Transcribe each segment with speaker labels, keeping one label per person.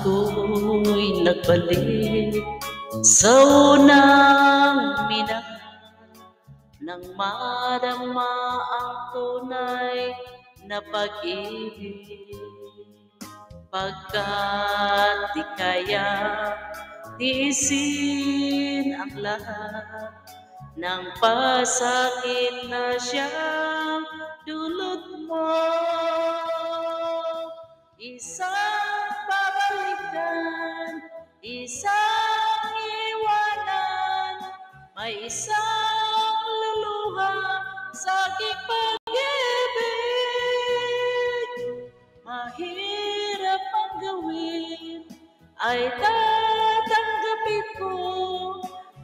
Speaker 1: ako'y nagbalik sa unang minahal, nang madama ang tunay na pag-ibig. Pagkat di kaya tiisin ang lahat ng pasakit na siyang dulot mo. Isang babalikan, isang iwanan, may isang luluha sa aking pag-ibig. Mahirap ang gawin, ay tatanggapin ko,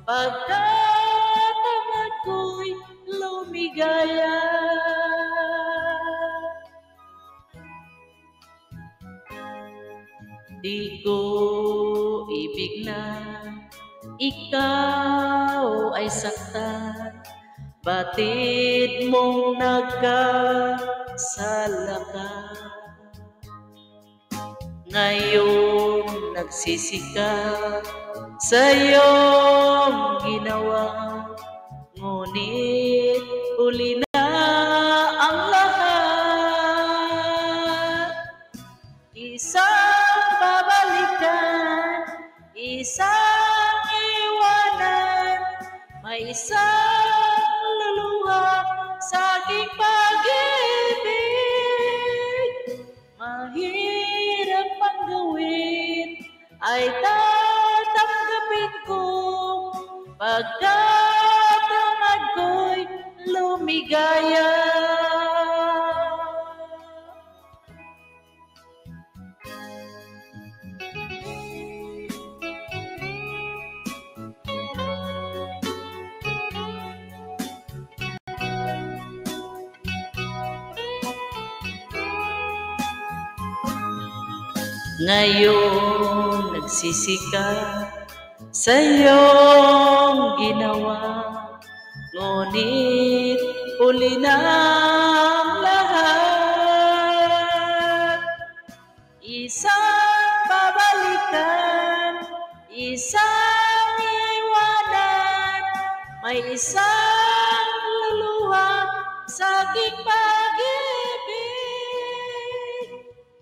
Speaker 1: pagkat ang ako'y lumigaya. Di ko ibig na ikaw ay saktan, batid mong nagkasala ka. Ngayon nagsisikap sa iyong ginawa, ngunit huli na ang lahat. Isang babalikan, isang iwanan, may isang luluha sa aking pag-ibig. Mahirap ang gawin, ay tatanggapin ko, pagkat ang ako'y lumigaya. Ngayon nagsisikap sa iyong ginawa, ngunit huli na ang lahat. Isang babalikan, isang iwanan, may isang luluha sa aking pag-ibig.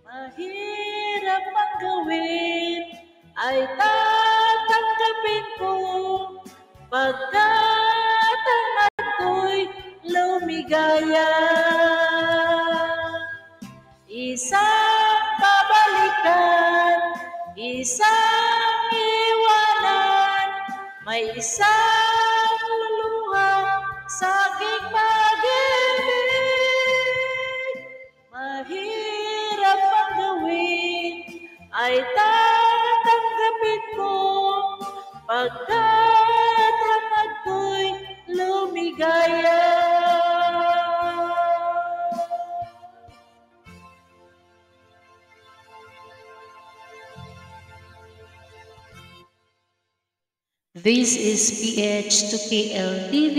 Speaker 1: Mahirap ang gawin, ay tatanggapin ko, pagkat ang ako'y lumigaya. Isang babalikan, isang iwanan, may isang luluha sa aking pag-ibig. Mahirap ang gawin, ay tatanggapin ko, pagkat ang ako'y lumigaya. This is PH to KL TV.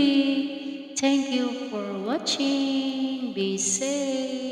Speaker 1: Thank you for watching. Be safe.